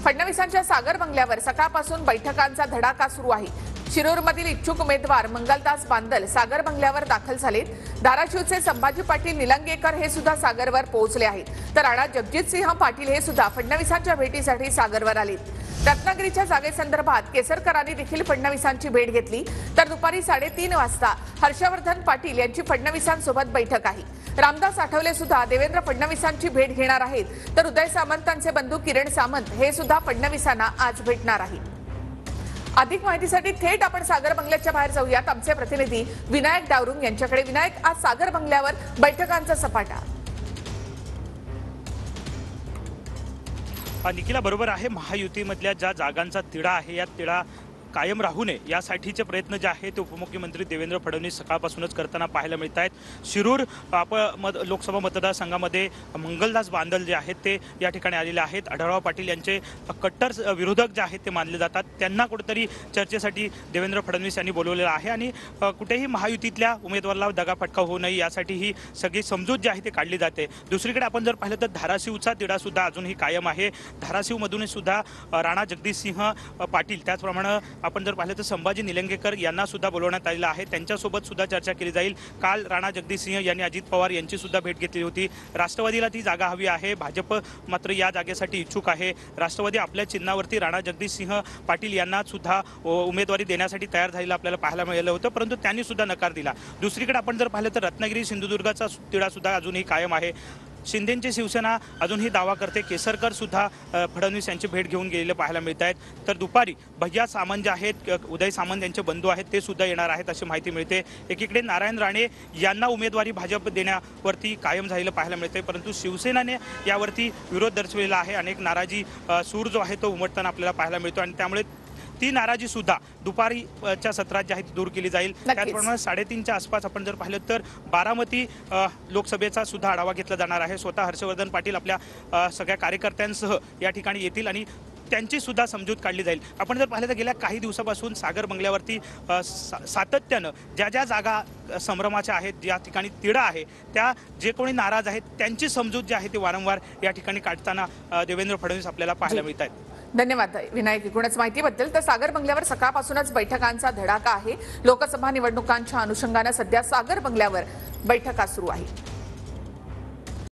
फडणवीसांच्या सागर बंगल्यावर सकाळपासून बैठकांचा धडाका सुरू आहे। शिरूरमधील इच्छुक उमेदवार मंगलदास बांदल सागर बंगल्यावर दाखल झालेत। धाराशिवचे संभाजी पाटील निलंगेकर हे सुद्धा सागरवर पोहोचले आहेत, तर राणा जगजितसिंह पाटील हे सुद्धा फडणवीसांच्या भेटीसाठी सागरवर आलेत। रत्नागिरीच्या जागेसंदर्भात केसरकरांनी देखील फडणवीसांची भेट घेतली, तर दुपारी 3:30 वाजता हर्षवर्धन पाटील यांची फडणवीसांसोबत बैठक आहे। रामदास आठवले सुद्धा देवेंद्र फडणवीसांची भेट घेणार आहेत, तर उदय सामंतांचे बंधू किरण सामंत हे सुद्धा फडणवीसांना आज भेटणार आहेत। अधिक माहितीसाठी थेट आपण सागर बंगल्याच्या बाहेर जाऊयात। आमचे प्रतिनिधी विनायक डावरुंग यांच्याकडे। विनायक, आज सागर बंगल्यावर बैठकांचा सपाटा। निखिला बरोबर आहे, महायुतीमधल्या ज्या जागांचा तिढा आहे या तिढा कायम राहू नये यासाठीचे प्रयत्न जे आहेत ते उपमुख्यमंत्री देवेंद्र फडणवीस सकाळपासूनच करताना पाहायला मिळत आहेत। शिरूर लोकसभा मतदारसंघामध्ये मंगलदास बांदल जे आहेत ते या ठिकाणी आलेले आहेत। आढळराव पाटील यांचे कट्टर विरोधक जे आहेत ते मानले जातात, त्यांना कुठेतरी चर्चेसाठी देवेंद्र फडणवीस यांनी बोलवलेलं आहे आणि कुठेही महायुतीतल्या उमेदवाराला दगाफटका होऊ नये यासाठी ही सगळी समजूत जी आहे ते काढली जाते। दुसरीकडे आपण जर पाहिलं तर धाराशिवचा तिढा सुद्धा अजूनही कायम आहे। धाराशिवमधून सुद्धा राणा जगजितसिंह पाटील, त्याचप्रमाणे आपण जर पाहिलं तर संभाजी निलंगेकर यांना सुद्धा बोलवण्यात आलेलं आहे। त्यांच्यासोबत सुद्धा चर्चा केली जाईल। काल राणा जगजितसिंह यांनी अजित पवार यांची सुद्धा भेट घेतली होती। राष्ट्रवादीला ती जागा हवी आहे, भाजप मात्र या जागेसाठी इच्छुक आहे। राष्ट्रवादी आपल्या चिन्हावरती राणा जगजितसिंह पाटील यांना सुद्धा उमेदवारी देण्यासाठी तयार झालेलं आपल्याला पाहायला मिळालं होतं, परंतु त्यांनी सुद्धा नकार दिला। दुसरीकडे आपण जर पाहिलं तर रत्नागिरी सिंधुदुर्गाचा तिढा सुद्धा अजूनही कायम आहे। शिंदेची शिवसेना अजूनही दावा करते। केसरकर सुद्धा फडणवीस यांची भेट घेऊन गेलेले पाहायला मिळत आहेत। तर दुपारी भैया सामंत जे आहेत, उदय सामंत यांचे बंधू आहेत, ते सुद्धा येणार आहेत अशी माहिती मिळते। एकीकडे नारायण राणे यांना उमेदवारी भाजप देण्यावरती कायम झालेलं पाहायला मिळते, परंतु शिवसेनेने यावरती विरोध दर्शवलेला आहे। अनेक नाराजी सूर जो आहे तो उमटताना आपल्याला पाहायला मिळतो आणि त्यामुळे ती नाराजी सुद्धा दुपारीच्या सत्रात जी आहे ती दूर केली जाईल। त्याचप्रमाणे 3:30च्या आसपास आपण जर पाहिलं तर बारामती लोकसभेचा सुद्धा आढावा घेतला जाणार आहे। स्वतः हर्षवर्धन पाटील आपल्या सगळ्या कार्यकर्त्यांसह या ठिकाणी येतील आणि त्यांची सुद्धा समजूत काढली जाईल। आपण जर पाहिलं तर गेल्या काही दिवसापासून सागर बंगल्यावरती सातत्यानं ज्या जागा संभ्रमाच्या आहेत, ज्या ठिकाणी तिढा आहे, त्या जे कोणी नाराज आहेत त्यांची समजूत जी आहे ती वारंवार या ठिकाणी काढताना देवेंद्र फडणवीस आपल्याला पाहायला मिळत आहेत। धन्यवाद विनायक, एकूणच माहितीबद्दल। तर सागर बंगल्यावर सकाळपासूनच बैठकांचा धडाका आहे। लोकसभा निवडणुकांच्या अनुषंगाने सध्या सागर बंगल्यावर बैठका सुरू आहे।